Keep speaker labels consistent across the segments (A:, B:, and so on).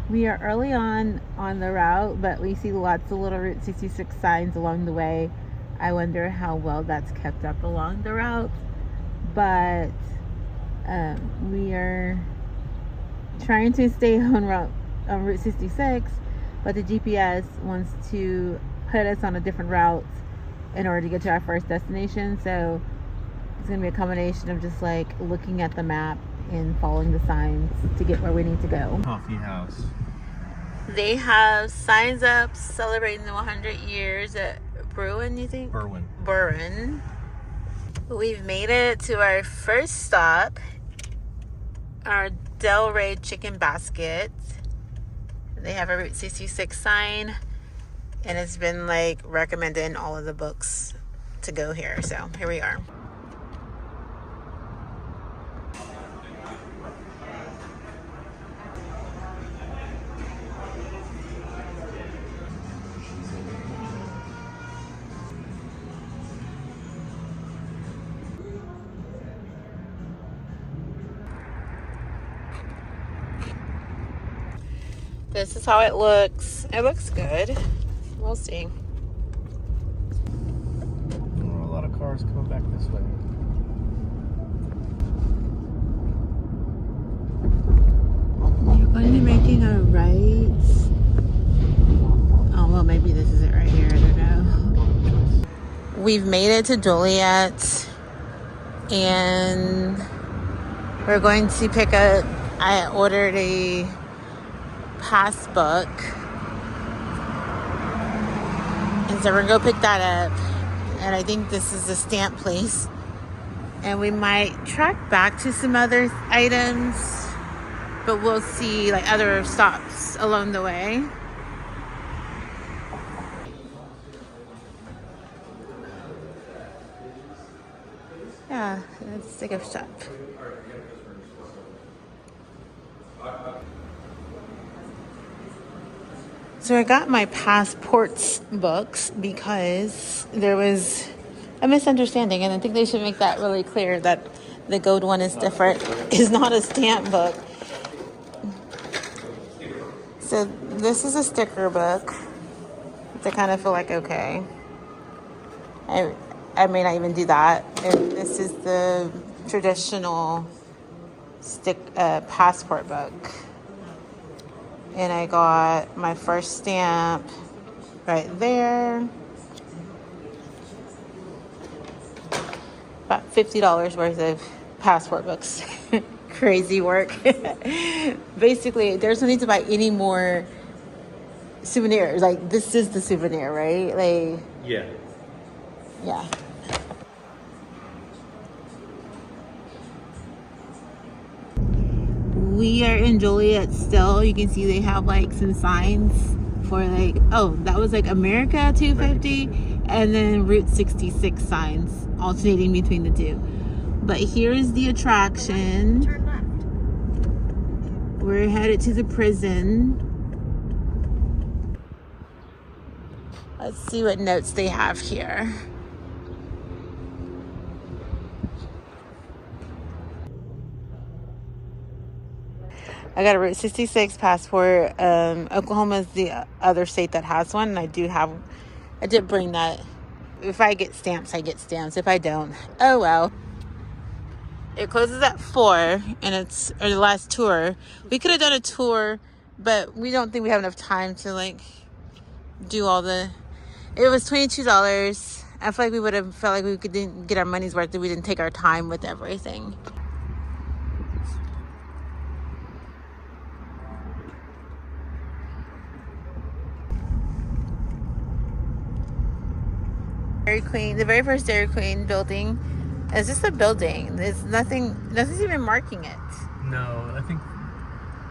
A: We are early on the route, but we see lots of little Route 66 signs along the way. I wonder how well that's kept up along the route. But we are trying to stay on Route 66, but the GPS wants to put us on a different route in order to get to our first destination. So it's going to be a combination of just like looking at the map and following the signs to get where we need to go.
B: Coffee house.
A: They have signs up celebrating the 100 years at Bruin, you think? Bruin. We've made it to our first stop, our Del Rey Chicken Basket. They have a Route 66 sign, and it's been like recommended in all of the books to go here. So here we are. This is how it looks. It looks good. We'll see.
B: Oh, a lot of cars coming back this way.
A: You're going to be making a right. Oh, well, maybe this is it right here. I don't know. We've made it to Joliet, and we're going to pick up. I ordered a pass book, and so we're gonna go pick that up. And I think this is the stamp place, and we might track back to some other items, but we'll see like other stops along the way. Yeah, let's take a stop. So I got my passports books because there was a misunderstanding, and I think they should make that really clear that the gold one is different. It's not a stamp book. So this is a sticker book, which I kind of feel like, okay, I may not even do that. And this is the traditional passport book. And I got my first stamp right there. About $50 worth of passport books. Crazy work. Basically, there's no need to buy any more souvenirs. Like, this is the souvenir, right? Like,
B: yeah.
A: We are in Joliet still. You can see they have like some signs for like, oh, that was like America 250 and then Route 66 signs alternating between the two. But here's the attraction.
C: Turn left.
A: We're headed to the prison. Let's see what notes they have here. I got a Route 66 passport. Oklahoma is the other state that has one, and I did bring that. If I get stamps, I get stamps. If I don't, oh well. It closes at 4, and it's our last tour. We could have done a tour, but we don't think we have enough time to like do all the. It was $22. I feel like we would have felt like we didn't get our money's worth if we didn't take our time with everything. Dairy Queen, the very first Dairy Queen building. It's just a building. There's nothing's even marking it.
B: No, I think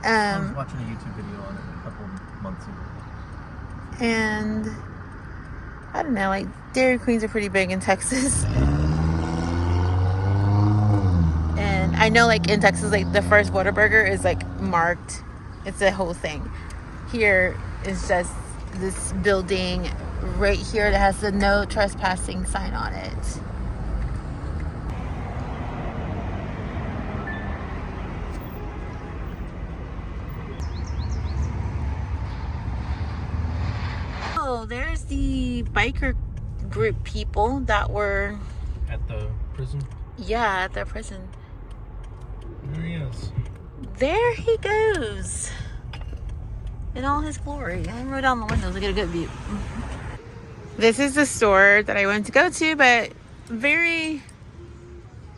B: I was watching a YouTube video on it a couple months ago.
A: And I don't know, like Dairy Queens are pretty big in Texas. And I know like in Texas, like the first Whataburger is like marked. It's a whole thing. Here is just this building right here that has the no trespassing sign on it. there's the biker group people that were
B: At the prison?
A: yeah, at their prison.
B: There he is.
A: There he goes in all his glory. I'm gonna roll down the windows to get a good view. This is the store that I went to go to, but very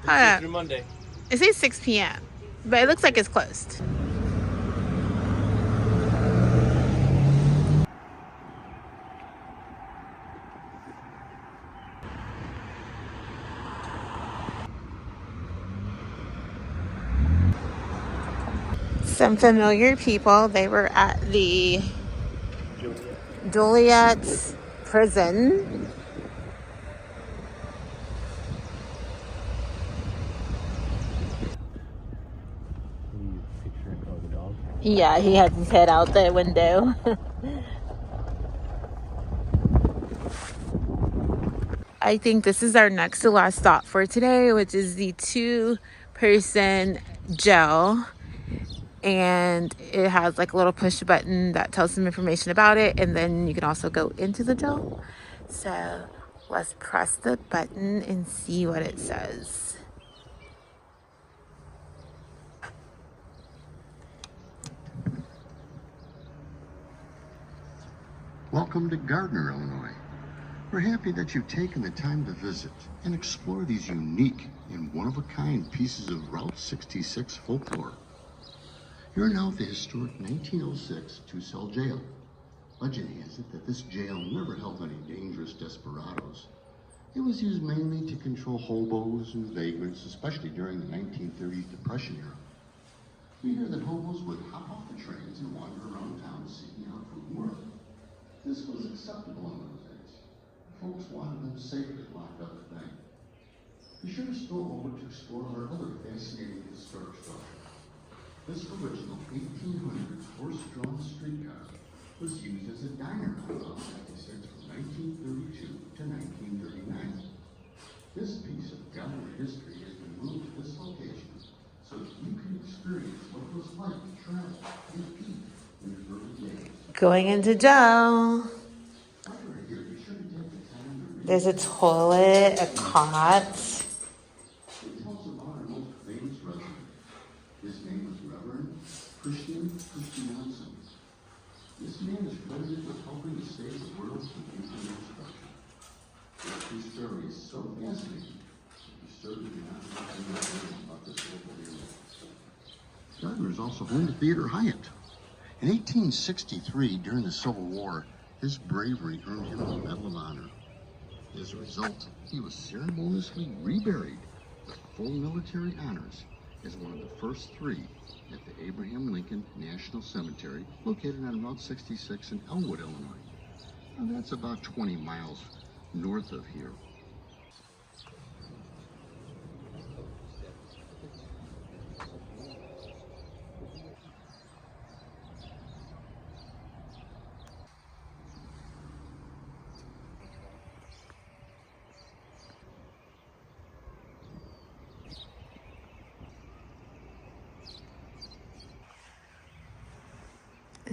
B: Through Monday.
A: it says 6 p.m. but it looks like it's closed. Some familiar people. They were at the Joliet prison. Yeah, he had his head out the window. I think this is our next to last stop for today, which is the 2-person jail. And it has like a little push button that tells some information about it, and then you can also go into the jail. So let's press the button and see what it says.
D: Welcome to Gardner, Illinois. We're happy that you've taken the time to visit and explore these unique and one-of-a-kind pieces of Route 66 folklore. You're now at the historic 1906 two-cell jail. Legend has it that this jail never held any dangerous desperados. It was used mainly to control hobos and vagrants, especially during the 1930s Depression era. We hear that hobos would hop off the trains and wander around town seeking out food and work. This was acceptable in those days. Folks wanted them safely locked up at night. Be sure to stroll over to explore our other fascinating historic structure. This original 1800s horse-drawn streetcar was used as a diner on Route 66 from 1932 to 1939. This piece of gallery history has been moved to this location so that you can experience what it was like to travel and eat in the early days.
A: Going into jail. There's a toilet, a cot.
D: It tells about our most famous resident. His name was Reverend Christian Johnson. This man is credited with helping to save the world from nuclear destruction. This true story is so fascinating that you certainly do not want to know about this local hero. Gardner is also home to Theater Hyatt. In 1863, during the Civil War, his bravery earned him the Medal of Honor. As a result, he was ceremoniously reburied with full military honors as one of the first 3 at the Abraham Lincoln National Cemetery, located on Route 66 in Elwood, Illinois. Now, that's about 20 miles north of here.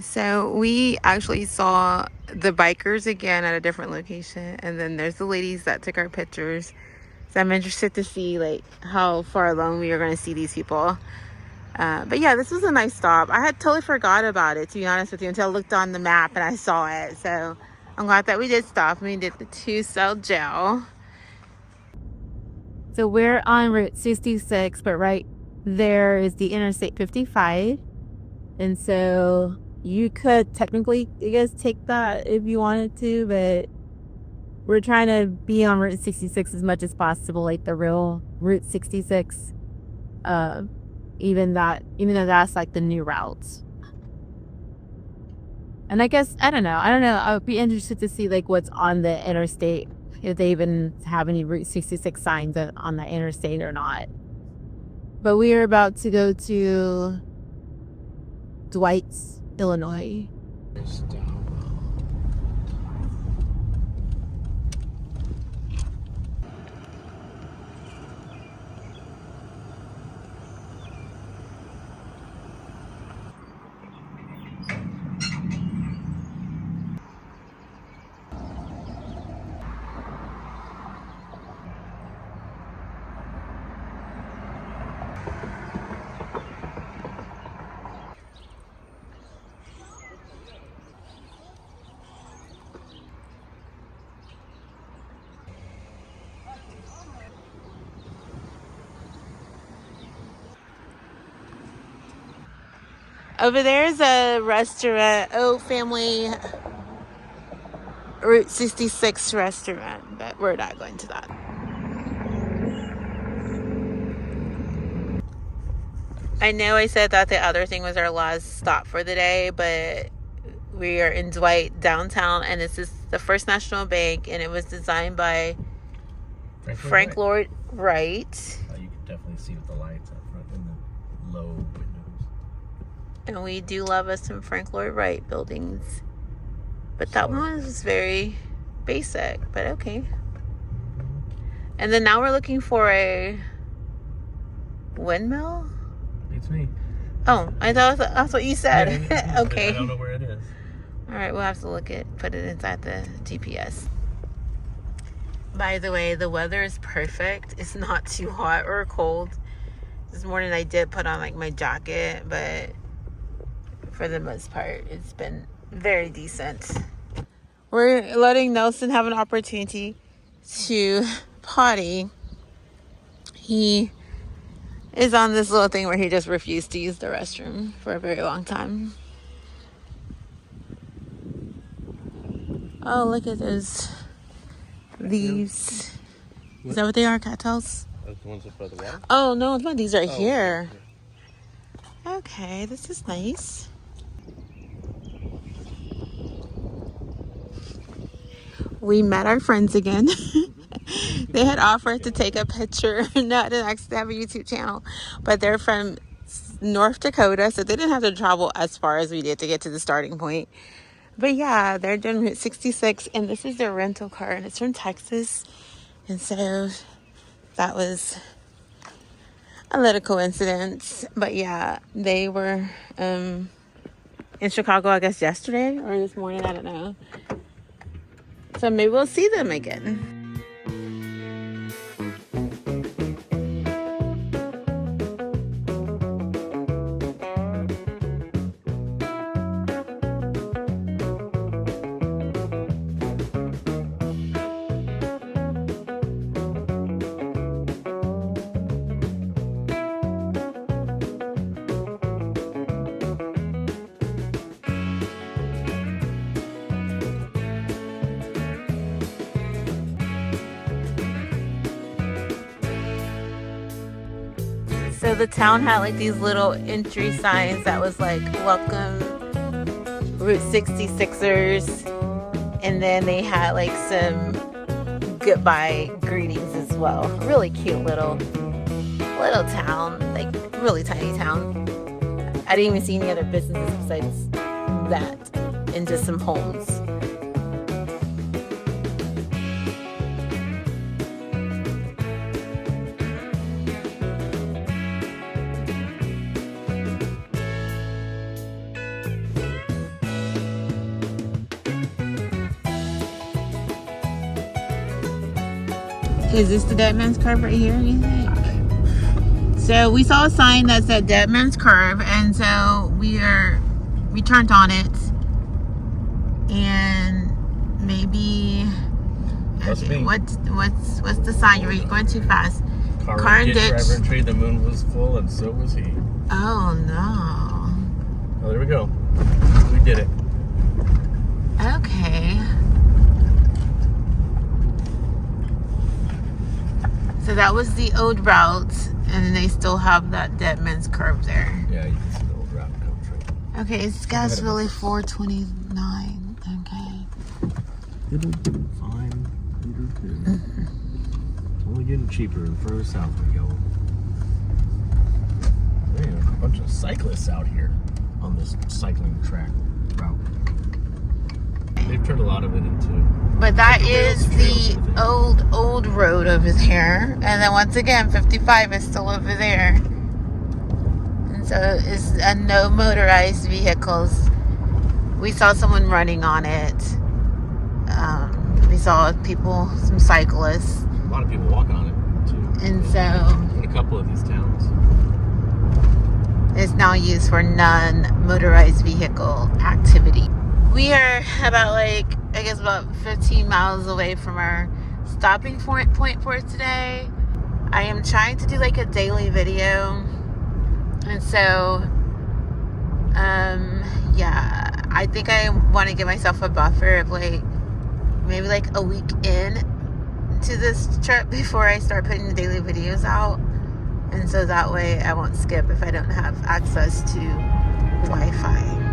A: So we actually saw the bikers again at a different location, and then there's the ladies that took our pictures. So I'm interested to see like how far along we are going to see these people. But yeah, this was a nice stop. I had totally forgot about it, to be honest with you, until I looked on the map and I saw it. So I'm glad that we did stop. We did the 2-cell jail. So we're on Route 66, but right there is the Interstate 55. And so you could technically, I guess, take that if you wanted to, but we're trying to be on Route 66 as much as possible, like the real Route 66. Even though that's like the new routes. And I guess, I don't know. I would be interested to see like what's on the interstate, if they even have any Route 66 signs on the interstate or not. But we are about to go to Dwight's, Illinois. Over there is a restaurant, Old Family Route 66 restaurant, but we're not going to that. I know I said that the other thing was our last stop for the day, but we are in Dwight downtown, and this is the First National Bank, and it was designed by Frank Lloyd Wright.
B: You can definitely see with the lights up front in the low windows.
A: And we do love us some Frank Lloyd Wright buildings. But that one was very basic, but okay. And then now we're looking for a windmill?
B: It's me.
A: Oh, I thought that's what you said. Okay.
B: I don't know where it is.
A: All right, we'll have to put it inside the GPS. By the way, the weather is perfect. It's not too hot or cold. This morning I did put on like my jacket, but for the most part, it's been very decent. We're letting Nelson have an opportunity to potty. He is on this little thing where he just refused to use the restroom for a very long time. Oh, look at those leaves. Is that what they are, cattails?
B: That's the ones up by the wall?
A: Oh, no, these are here. Okay, this is nice. We met our friends again. They had offered to take a picture, not to actually have a YouTube channel, but they're from North Dakota, so they didn't have to travel as far as we did to get to the starting point. But yeah, they're doing Route 66, and this is their rental car, and it's from Texas. And so that was a little coincidence. But yeah, they were in Chicago, I guess, yesterday or this morning, I don't know. So maybe we'll see them again. So the town had like these little entry signs that was like, welcome Route 66ers. And then they had like some goodbye greetings as well. Really cute little town, like really tiny town. I didn't even see any other businesses besides that and just some homes. Is this the Dead Man's Curve right here, you think? So we saw a sign that said Dead Man's Curve, and so we turned on it, and maybe okay, what's the sign? You're going too fast.
B: Car and ditch. Driver and tree. The moon was full, and so was he.
A: Oh no!
B: Oh, there we go. We did it.
A: Okay. So that was the old route, and they still have that Dead Man's Curve there.
B: Yeah, you can see the old route comes right.
A: Okay, it's Gasville 429. Okay.
B: It'll be fine. It's only getting cheaper the further south we go. Man, a bunch of cyclists out here on this cycling track route. They've turned a lot of it into...
A: But that is the old road over there. And then once again, 55 is still over there. And so it's no motorized vehicles. We saw someone running on it. We saw people, some cyclists.
B: A lot of people walking on it, too.
A: And so...
B: In a couple of these towns.
A: It's now used for non-motorized vehicle activity. We are about 15 miles away from our stopping point for today. I am trying to do like a daily video, and so Yeah, I think I want to give myself a buffer of like maybe like a week in to this trip before I start putting the daily videos out, and so that way I won't skip if I don't have access to Wi-Fi.